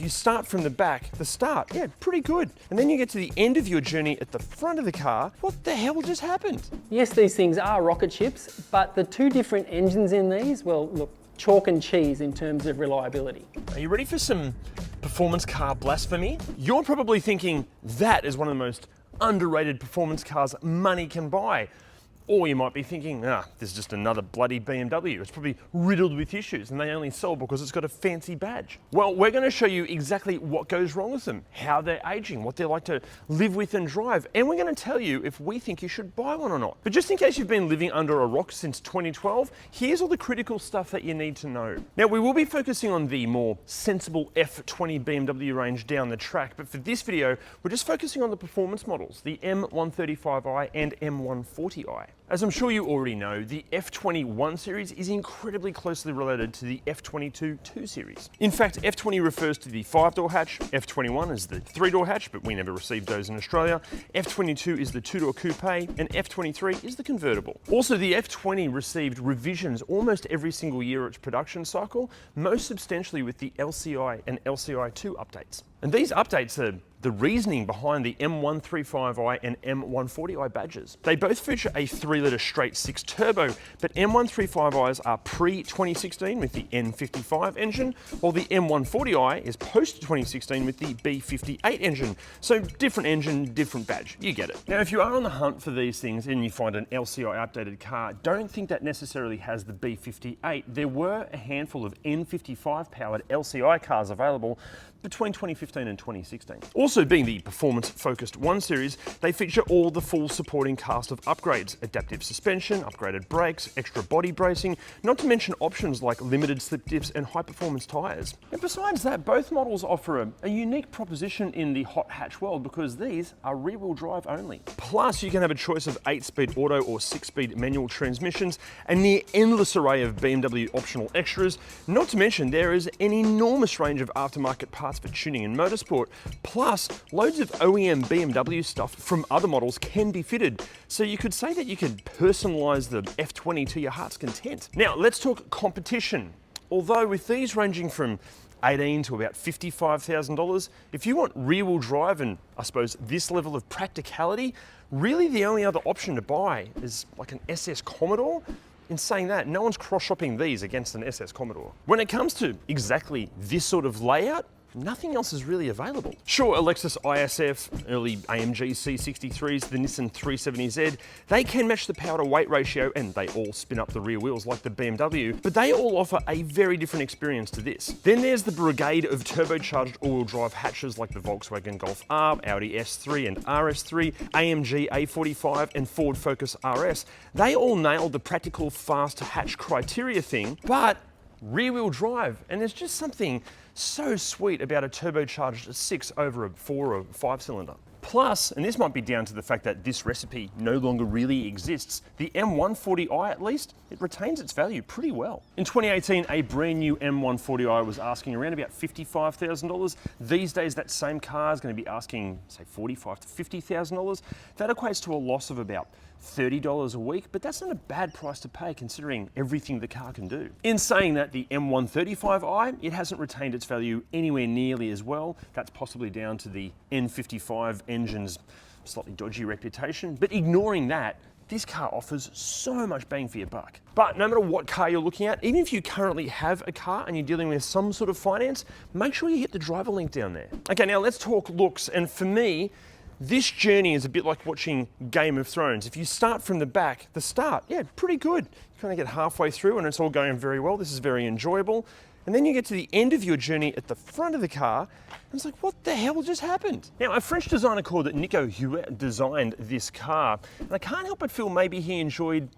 You start from the back, the start, yeah, pretty good. And then you get to the end of your journey at the front of the car. What the hell just happened? Yes, these things are rocket ships, but the two different engines in these, well, look, chalk and cheese in terms of reliability. Are you ready for some performance car blasphemy? You're probably thinking that is one of the most underrated performance cars money can buy. Or you might be thinking, this is just another bloody BMW. It's probably riddled with issues and they only sell because it's got a fancy badge. Well, we're going to show you exactly what goes wrong with them, how they're aging, what they're like to live with and drive, and we're going to tell you if we think you should buy one or not. But just in case you've been living under a rock since 2012, here's all the critical stuff that you need to know. Now, we will be focusing on the more sensible F20 BMW range down the track, but for this video, we're just focusing on the performance models, the M135i and M140i. As I'm sure you already know, the F20 1 Series is incredibly closely related to the F22 2 Series. In fact, F20 refers to the 5-door hatch, F21 is the 3-door hatch, but we never received those in Australia, F22 is the 2-door coupe, and F23 is the convertible. Also, the F20 received revisions almost every single year of its production cycle, most substantially with the LCI and LCI2 updates. And these updates are the reasoning behind the M135i and M140i badges. They both feature a 3-litre straight 6 turbo, but M135i's are pre-2016 with the N55 engine, while the M140i is post-2016 with the B58 engine. So different engine, different badge, you get it. Now, if you are on the hunt for these things and you find an LCI updated car, don't think that necessarily has the B58. There were a handful of N55 powered LCI cars available between 2015 and 2016. Also, being the performance-focused 1 Series, they feature all the full supporting cast of upgrades: adaptive suspension, upgraded brakes, extra body bracing, not to mention options like limited slip dips and high-performance tyres. And besides that, both models offer a unique proposition in the hot hatch world because these are rear-wheel drive only. Plus, you can have a choice of 8-speed auto or 6-speed manual transmissions, a near endless array of BMW optional extras, not to mention there is an enormous range of aftermarket parts for tuning and motorsport, plus loads of OEM BMW stuff from other models can be fitted. So you could say that you could personalize the F20 to your heart's content. Now let's talk competition. Although with these ranging from $18,000 to about $55,000, if you want rear-wheel drive and I suppose this level of practicality, really the only other option to buy is like an SS Commodore. In saying that, no one's cross-shopping these against an SS Commodore. When it comes to exactly this sort of layout, nothing else is really available. Sure, a Lexus ISF, early AMG C63s, the Nissan 370Z, they can match the power to weight ratio and they all spin up the rear wheels like the BMW, but they all offer a very different experience to this. Then there's the brigade of turbocharged all-wheel drive hatches like the Volkswagen Golf R, Audi S3 and RS3, AMG A45 and Ford Focus RS. They all nailed the practical fast hatch criteria thing, but rear-wheel drive, and there's just something so sweet about a turbocharged 6 over a 4 or 5 cylinder. Plus, and this might be down to the fact that this recipe no longer really exists, the M140i at least, it retains its value pretty well. In 2018, a brand new M140i was asking around about $55,000. These days, that same car is going to be asking, say, $45,000 to $50,000. That equates to a loss of about $30 a week, but that's not a bad price to pay considering everything the car can do. In saying that, the M135i, it hasn't retained its value anywhere nearly as well. That's possibly down to the N55 engine's slightly dodgy reputation, but ignoring that, this car offers so much bang for your buck. But no matter what car you're looking at, even if you currently have a car and you're dealing with some sort of finance, make sure you hit the driver link down there. Okay, now let's talk looks, and for me, this journey is a bit like watching Game of Thrones. If you start from the back, the start, yeah, pretty good. You kind of get halfway through and it's all going very well. This is very enjoyable. And then you get to the end of your journey at the front of the car, and it's like, what the hell just happened? Now, a French designer called Nico Huet designed this car, and I can't help but feel maybe he enjoyed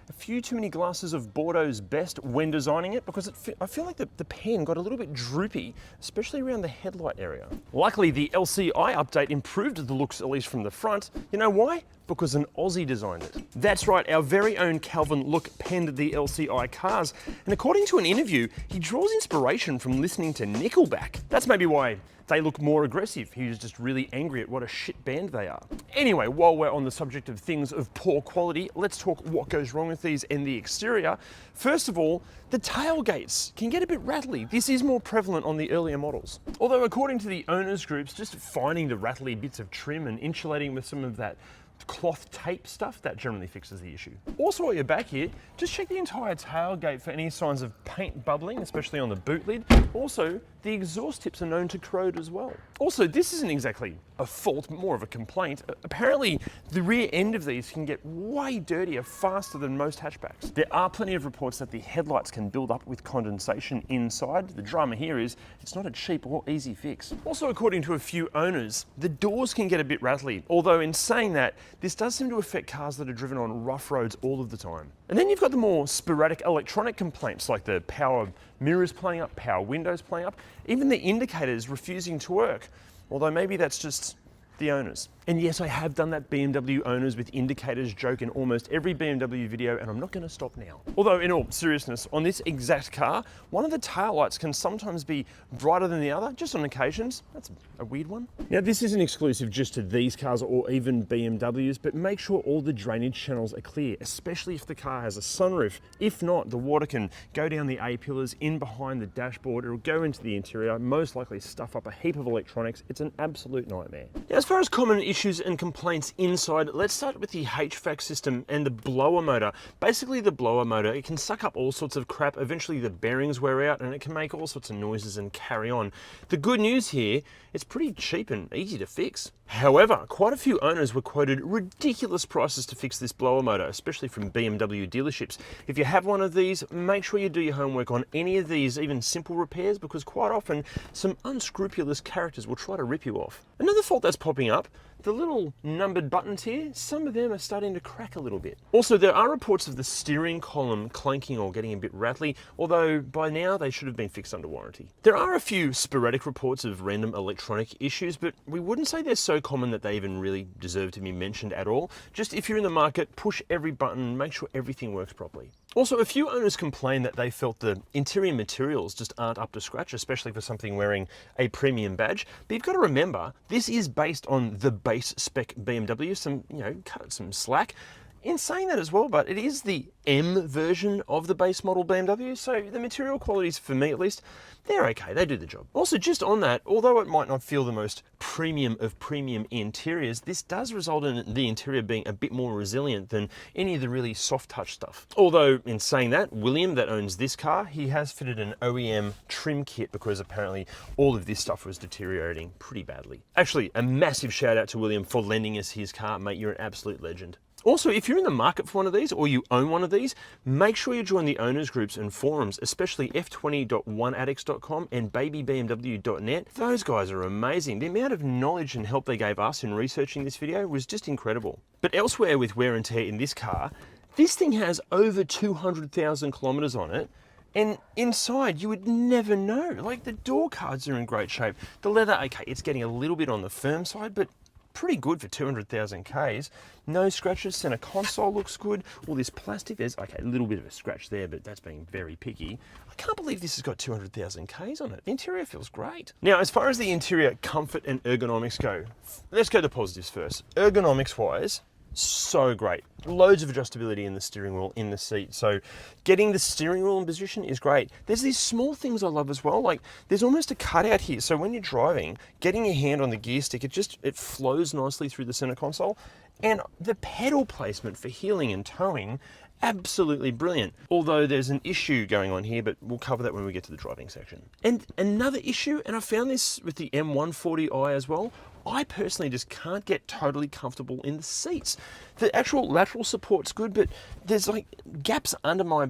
a few too many glasses of Bordeaux's best when designing it, because I feel like the pen got a little bit droopy, especially around the headlight area. Luckily, the LCI update improved the looks, at least from the front. You know why? because an Aussie designed it. That's right, our very own Calvin Look penned the LCI cars, and according to an interview, he draws inspiration from listening to Nickelback. That's maybe why they look more aggressive. He was just really angry at what a shit band they are. Anyway, while we're on the subject of things of poor quality, let's talk what goes wrong with these in the exterior. First of all, the tailgates can get a bit rattly. This is more prevalent on the earlier models. Although according to the owners groups, just finding the rattly bits of trim and insulating with some of that cloth tape stuff, that generally fixes the issue. Also, while you're back here, just check the entire tailgate for any signs of paint bubbling, especially on the boot lid. Also, the exhaust tips are known to corrode as well. Also, this isn't exactly a fault, more of a complaint. Apparently, the rear end of these can get way dirtier faster than most hatchbacks. There are plenty of reports that the headlights can build up with condensation inside. The drama here is it's not a cheap or easy fix. Also, according to a few owners, the doors can get a bit rattly, although in saying that, this does seem to affect cars that are driven on rough roads all of the time. And then you've got the more sporadic electronic complaints like the power mirrors playing up, power windows playing up, even the indicators refusing to work. Although maybe that's just the owners. And yes, I have done that BMW owners with indicators joke in almost every BMW video, and I'm not going to stop now. Although in all seriousness, on this exact car, one of the taillights can sometimes be brighter than the other, just on occasions. That's a weird one. Now this isn't exclusive just to these cars or even BMWs, but make sure all the drainage channels are clear, especially if the car has a sunroof. If not, the water can go down the A-pillars, in behind the dashboard, it'll go into the interior, most likely stuff up a heap of electronics. It's an absolute nightmare. Now, as far as common issues and complaints inside, let's start with the HVAC system and the blower motor. Basically the blower motor, it can suck up all sorts of crap, eventually the bearings wear out and it can make all sorts of noises and carry on. The good news here, it's pretty cheap and easy to fix. However, quite a few owners were quoted ridiculous prices to fix this blower motor, especially from BMW dealerships. If you have one of these, make sure you do your homework on any of these, even simple repairs, because quite often some unscrupulous characters will try to rip you off. Another fault that's popping up, the little numbered buttons here, some of them are starting to crack a little bit. Also, there are reports of the steering column clanking or getting a bit rattly, although by now they should have been fixed under warranty. There are a few sporadic reports of random electronic issues, but we wouldn't say they're so common that they even really deserve to be mentioned at all. Just if you're in the market, push every button, make sure everything works properly. Also, a few owners complained that they felt the interior materials just aren't up to scratch, especially for something wearing a premium badge. But you've got to remember, this is based on the base spec BMW, cut it some slack. In saying that as well, but it is the M version of the base model BMW, so the material qualities, for me at least, they're okay, they do the job. Also, just on that, although it might not feel the most premium of premium interiors, this does result in the interior being a bit more resilient than any of the really soft touch stuff. Although, in saying that, William, that owns this car, he has fitted an OEM trim kit because apparently all of this stuff was deteriorating pretty badly. Actually, a massive shout out to William for lending us his car, mate, you're an absolute legend. Also, if you're in the market for one of these or you own one of these, make sure you join the owners groups and forums, especially f20.oneaddicts.com and babybmw.net. Those guys are amazing. The amount of knowledge and help they gave us in researching this video was just incredible. But elsewhere with wear and tear in this car, this thing has over 200,000 kilometers on it. And inside, you would never know. Like, the door cards are in great shape. The leather, okay, it's getting a little bit on the firm side, but pretty good for 200,000 Ks. No scratches, center console looks good. All this plastic, there's, okay, a little bit of a scratch there, but that's being very picky. I can't believe this has got 200,000 Ks on it. The interior feels great. Now, as far as the interior comfort and ergonomics go, let's go to positives first. Ergonomics wise, so great. Loads of adjustability in the steering wheel, in the seat. So getting the steering wheel in position is great. There's these small things I love as well. Like there's almost a cutout here. So when you're driving, getting your hand on the gear stick, it flows nicely through the center console. And the pedal placement for heeling and towing, absolutely brilliant. Although there's an issue going on here, but we'll cover that when we get to the driving section. And another issue, and I found this with the M140i as well, I personally just can't get totally comfortable in the seats. The actual lateral support's good, but there's like gaps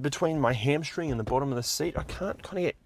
between my hamstring and the bottom of the seat. I can't kind of get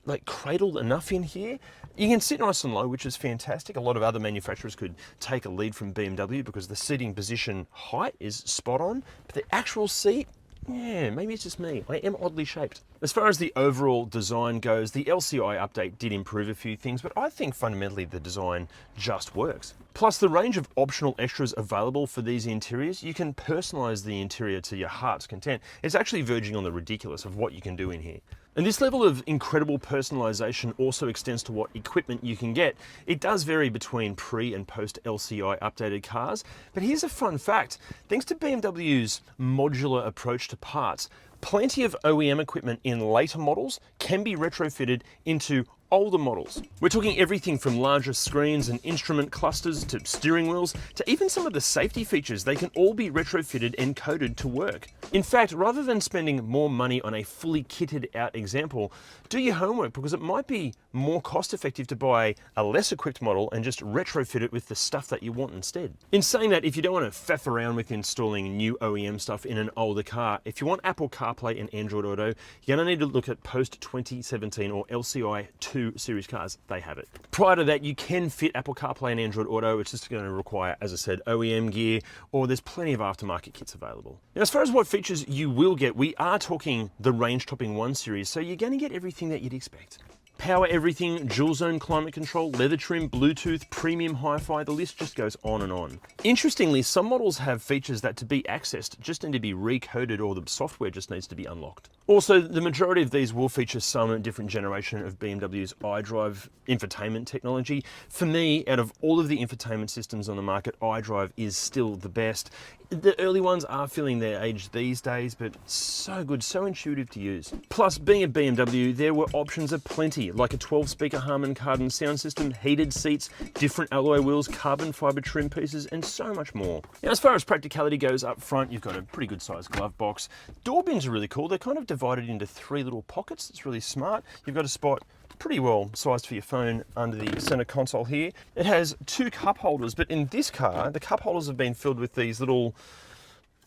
like cradled enough in here. You can sit nice and low, which is fantastic. A lot of other manufacturers could take a lead from BMW because the seating position height is spot on, but the actual seat, Yeah, maybe it's just me. I am oddly shaped. As far as the overall design goes, the LCI update did improve a few things, but I think fundamentally the design just works. Plus, the range of optional extras available for these interiors, you can personalize the interior to your heart's content. It's actually verging on the ridiculous of what you can do in here. And this level of incredible personalization also extends to what equipment you can get. It does vary between pre and post LCI updated cars, but here's a fun fact. Thanks to BMW's modular approach to parts, plenty of OEM equipment in later models can be retrofitted into older models. We're talking everything from larger screens and instrument clusters to steering wheels to even some of the safety features. They can all be retrofitted and coded to work. In fact, rather than spending more money on a fully kitted out example, do your homework, because it might be more cost effective to buy a less equipped model and just retrofit it with the stuff that you want instead. In saying that, if you don't want to faff around with installing new OEM stuff in an older car, if you want Apple CarPlay and Android Auto, you're going to need to look at post 2017 or LCI 2 series cars. They have it. Prior to that, you can fit Apple CarPlay and Android Auto. It's just going to require, as I said, OEM gear, or there's plenty of aftermarket kits available. Now, as far as what features you will get, we are talking the range-topping 1 Series, so you're going to get everything that you'd expect. Power everything, dual zone climate control, leather trim, Bluetooth, premium hi-fi, the list just goes on and on. Interestingly, some models have features that to be accessed just need to be recoded, or the software just needs to be unlocked. Also, the majority of these will feature some different generation of BMW's iDrive infotainment technology. For me, out of all of the infotainment systems on the market, iDrive is still the best. The early ones are feeling their age these days, but so good, so intuitive to use. Plus, being a BMW, there were options aplenty, like a 12-speaker Harman Kardon sound system, heated seats, different alloy wheels, carbon fiber trim pieces, and so much more. Now, as far as practicality goes, up front, you've got a pretty good sized glove box. Door bins are really cool. They're kind of divided into 3 little pockets. It's really smart. You've got a spot pretty well sized for your phone under the center console here. It has 2 cup holders, but in this car, the cup holders have been filled with these little,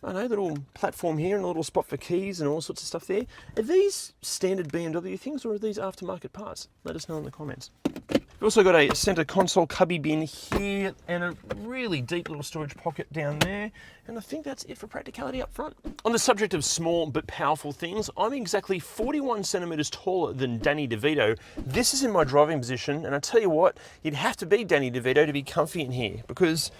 I don't know, little platform here and a little spot for keys and all sorts of stuff there. Are these standard BMW things, or are these aftermarket parts? Let us know in the comments. We've also got a center console cubby bin here and a really deep little storage pocket down there. And I think that's it for practicality up front. On the subject of small but powerful things, I'm exactly 41 centimeters taller than Danny DeVito. This is in my driving position, and I tell you what, you'd have to be Danny DeVito to be comfy in here, because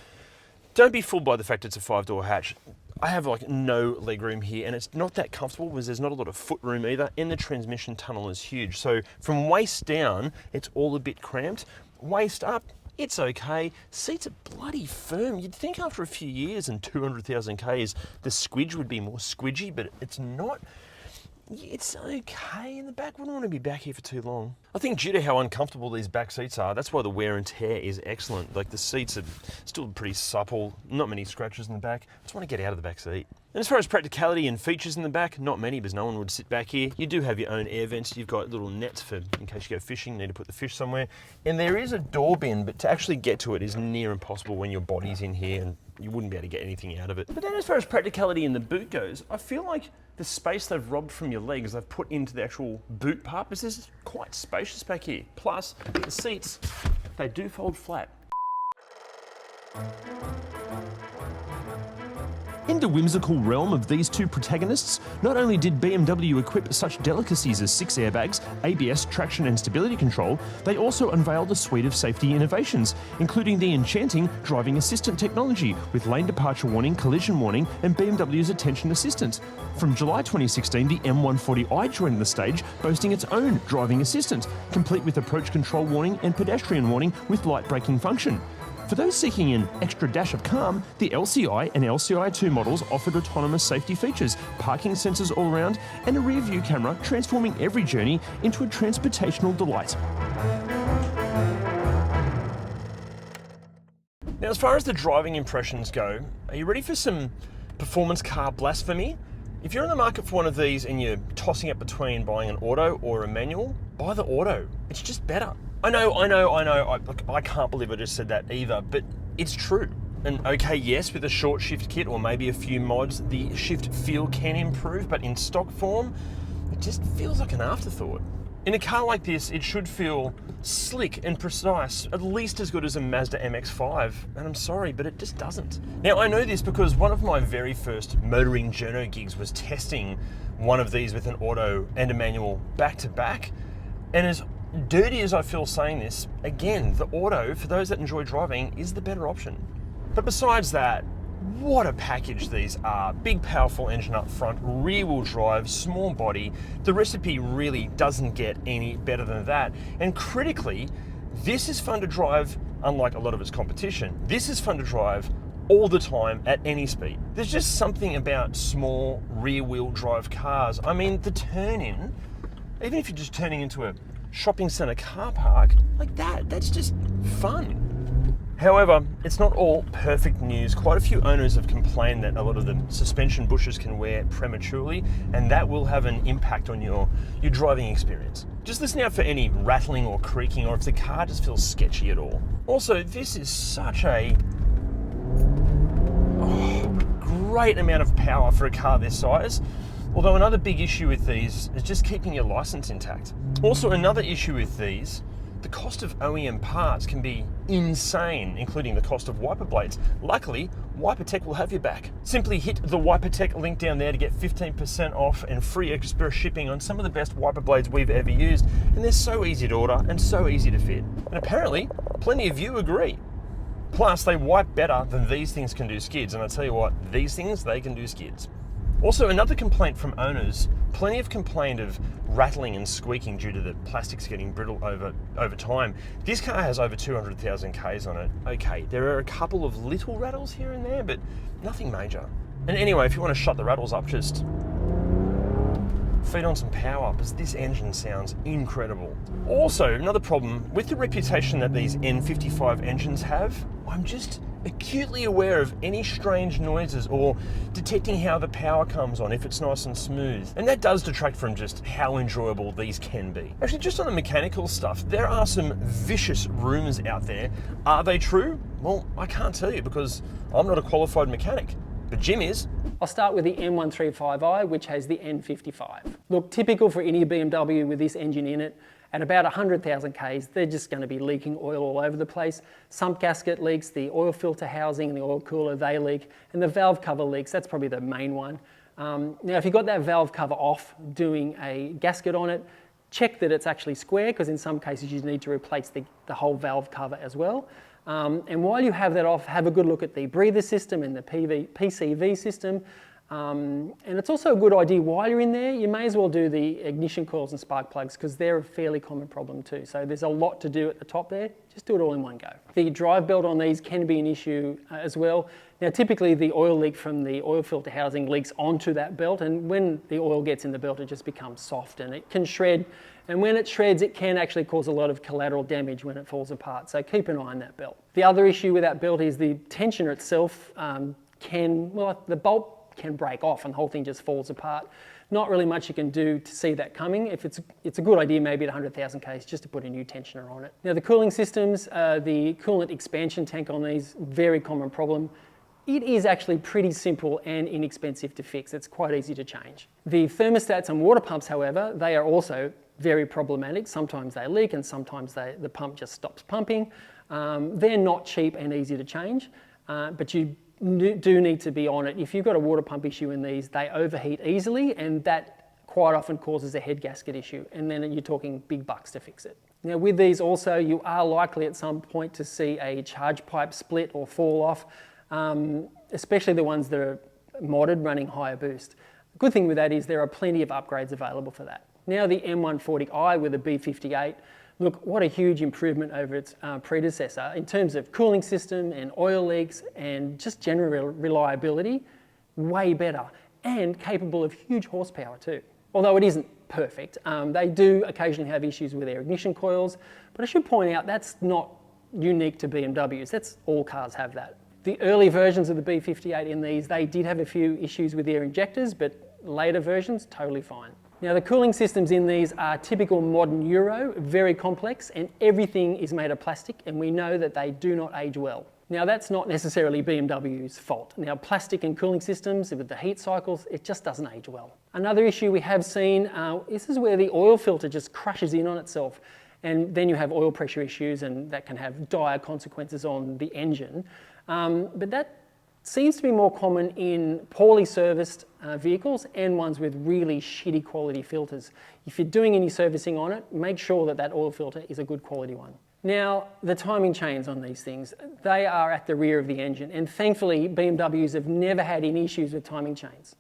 don't be fooled by the fact it's a 5-door hatch. I have like no leg room here, and it's not that comfortable because there's not a lot of foot room either, and the transmission tunnel is huge. So from waist down, it's all a bit cramped. Waist up, it's okay. Seats are bloody firm. You'd think after a few years and 200,000 Ks, the squidge would be more squidgy, but it's not. It's okay in the back. Wouldn't want to be back here for too long. I think due to how uncomfortable these back seats are, that's why the wear and tear is excellent. Like, the seats are still pretty supple, not many scratches in the back. I just want to get out of the back seat. And as far as practicality and features in the back, not many, because no one would sit back here. You do have your own air vents. You've got little nets for in case you go fishing, you need to put the fish somewhere. And there is a door bin, but to actually get to it is near impossible when your body's in here, and you wouldn't be able to get anything out of it. But then as far as practicality in the boot goes, I feel like the space they've robbed from your legs, they've put into the actual boot part, because this is quite spacious back here. Plus, the seats, they do fold flat. In the whimsical realm of these two protagonists, not only did BMW equip such delicacies as 6 airbags, ABS, traction and stability control, they also unveiled a suite of safety innovations, including the enchanting driving assistant technology with lane departure warning, collision warning and BMW's attention assistant. From July 2016, the M140i joined the stage, boasting its own driving assistant, complete with approach control warning and pedestrian warning with light braking function. For those seeking an extra dash of calm, the LCI and LCI2 models offered autonomous safety features, parking sensors all around, and a rear view camera, transforming every journey into a transportational delight. Now, as far as the driving impressions go, are you ready for some performance car blasphemy? If you're in the market for one of these and you're tossing up between buying an auto or a manual, buy the auto. It's just better. I know. I can't believe I just said that either, but it's true. And okay, yes, with a short shift kit or maybe a few mods, the shift feel can improve, but in stock form, it just feels like an afterthought. In a car like this, it should feel slick and precise, at least as good as a Mazda MX-5, and I'm sorry, but it just doesn't. Now, I know this because one of my very first motoring journo gigs was testing one of these with an auto and a manual back to back, and as dirty as I feel saying this, again, the auto, for those that enjoy driving, is the better option. But besides that, what a package these are. Big powerful engine up front, rear wheel drive, small body. The recipe really doesn't get any better than that. And critically, this is fun to drive, unlike a lot of its competition. This is fun to drive all the time at any speed. There's just something about small rear wheel drive cars. I mean, the turn in, even if you're just turning into a shopping center car park, like that's just fun. However, it's not all perfect news. Quite a few owners have complained that a lot of the suspension bushes can wear prematurely, and that will have an impact on your driving experience. Just listen out for any rattling or creaking, or if the car just feels sketchy at all. Also, this is such a great amount of power for a car this size. Although another big issue with these is just keeping your license intact. Also, another issue with these, the cost of OEM parts can be insane, including the cost of wiper blades. Luckily, WiperTech will have your back. Simply hit the WiperTech link down there to get 15% off and free express shipping on some of the best wiper blades we've ever used, and they're so easy to order and so easy to fit. And apparently, plenty of you agree. Plus, they wipe better than these things can do skids, and I tell you what, these things, they can do skids. Also, another complaint from owners, plenty have complained of rattling and squeaking due to the plastics getting brittle over time. This car has over 200,000 Ks on it. Okay, there are a couple of little rattles here and there, but nothing major. And anyway, if you want to shut the rattles up, just feed on some power, because this engine sounds incredible. Also, another problem, with the reputation that these N55 engines have, I'm just acutely aware of any strange noises or detecting how the power comes on if it's nice and smooth. And that does detract from just how enjoyable these can be. Actually, just on the mechanical stuff, there are some vicious rumors out there. Are they true? Well, I can't tell you because I'm not a qualified mechanic, but Jim is. I'll start with the M135i, which has the N55. Look, typical for any BMW with this engine in it, at about 100,000 Ks, they're just going to be leaking oil all over the place. Sump gasket leaks, the oil filter housing and the oil cooler, they leak, and the valve cover leaks. That's probably the main one. Now, if you've got that valve cover off, doing a gasket on it, check that it's actually square, because in some cases you need to replace the whole valve cover as well. And while you have that off, have a good look at the breather system and the PCV system. And it's also a good idea while you're in there, you may as well do the ignition coils and spark plugs, because they're a fairly common problem too. So there's a lot to do at the top there. Just do it all in one go. The drive belt on these can be an issue as well. Now, typically the oil leak from the oil filter housing leaks onto that belt, and when the oil gets in the belt, it just becomes soft and it can shred. And when it shreds, it can actually cause a lot of collateral damage when it falls apart. So keep an eye on that belt. The other issue with that belt is the tensioner itself the bolt can break off and the whole thing just falls apart. Not really much you can do to see that coming. If it's a good idea, maybe at 100,000 Ks, just to put a new tensioner on it. Now, the cooling systems, the coolant expansion tank on these, very common problem. It is actually pretty simple and inexpensive to fix. It's quite easy to change. The thermostats and water pumps, however, they are also very problematic. Sometimes they leak and sometimes the pump just stops pumping. They're not cheap and easy to change, but you do need to be on it. If you've got a water pump issue in these, they overheat easily, and that quite often causes a head gasket issue, and then you're talking big bucks to fix it. Now, with these also, you are likely at some point to see a charge pipe split or fall off, especially the ones that are modded running higher boost. The good thing with that is there are plenty of upgrades available for that. Now, the M140i with a B58, look, what a huge improvement over its predecessor in terms of cooling system and oil leaks and just general reliability, way better, and capable of huge horsepower too. Although it isn't perfect. They do occasionally have issues with their ignition coils, but I should point out that's not unique to BMWs. All cars have that. The early versions of the B58 in these, they did have a few issues with their injectors, but later versions, totally fine. Now, the cooling systems in these are typical modern Euro, very complex, and everything is made of plastic, and we know that they do not age well. Now that's not necessarily BMW's fault. Now plastic and cooling systems with the heat cycles, it just doesn't age well. Another issue we have seen, this is where the oil filter just crushes in on itself, and then you have oil pressure issues, and that can have dire consequences on the engine. But that seems to be more common in poorly serviced vehicles and ones with really shitty quality filters. If you're doing any servicing on it, make sure that that oil filter is a good quality one. Now, the timing chains on these things, they are at the rear of the engine, and thankfully BMWs have never had any issues with timing chains.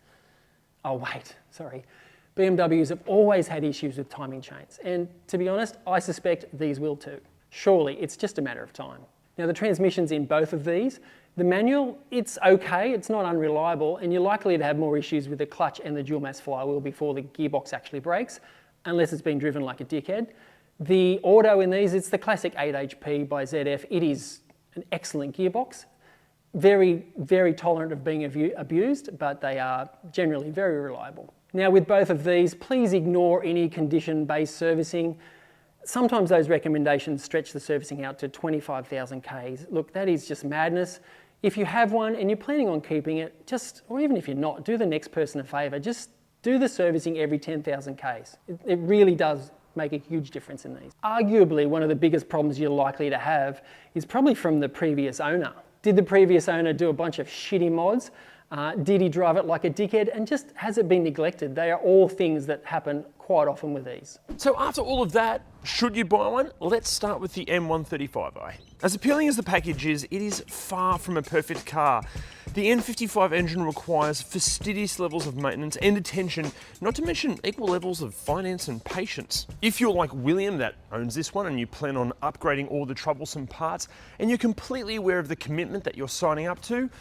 Oh wait, sorry. BMWs have always had issues with timing chains, and to be honest, I suspect these will too. Surely, it's just a matter of time. Now the transmissions in both of these, the manual, it's okay, it's not unreliable, and you're likely to have more issues with the clutch and the dual mass flywheel before the gearbox actually breaks, unless it's been driven like a dickhead. The auto in these, it's the classic 8HP by ZF. It is an excellent gearbox, very, very tolerant of being abused, but they are generally very reliable. Now with both of these, please ignore any condition-based servicing. Sometimes those recommendations stretch the servicing out to 25,000 Ks. Look, that is just madness. If you have one and you're planning on keeping it, or even if you're not, do the next person a favour. Just do the servicing every 10,000 Ks. It really does make a huge difference in these. Arguably, one of the biggest problems you're likely to have is probably from the previous owner. Did the previous owner do a bunch of shitty mods? Did he drive it like a dickhead? And just has it been neglected? They are all things that happen quite often with these. So after all of that, should you buy one? Let's start with the M135i. As appealing as the package is, it is far from a perfect car. The N55 engine requires fastidious levels of maintenance and attention, not to mention equal levels of finance and patience. If you're like William that owns this one and you plan on upgrading all the troublesome parts and you're completely aware of the commitment that you're signing up to,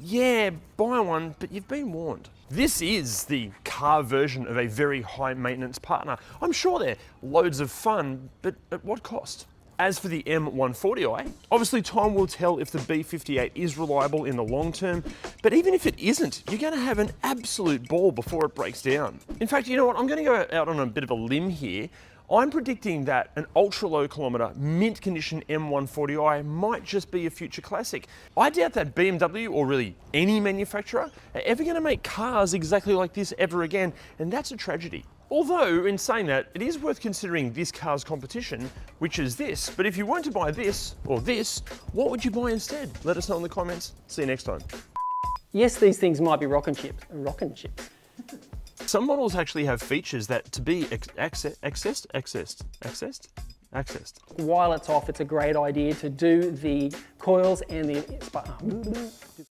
yeah, buy one, but you've been warned. This is the car version of a very high maintenance partner. I'm sure they're loads of fun, but at what cost? As for the M140i, obviously time will tell if the B58 is reliable in the long term, but even if it isn't, you're going to have an absolute ball before it breaks down. In fact, you know what, I'm going to go out on a bit of a limb here. I'm predicting that an ultra low kilometre, mint condition M140i might just be a future classic. I doubt that BMW, or really any manufacturer, are ever going to make cars exactly like this ever again, and that's a tragedy. Although, in saying that, it is worth considering this car's competition, which is this. But if you weren't to buy this, or this, what would you buy instead? Let us know in the comments. See you next time. Yes, these things might be rockin' chips. Some models actually have features that to be accessed. While it's off, it's a great idea to do the coils and the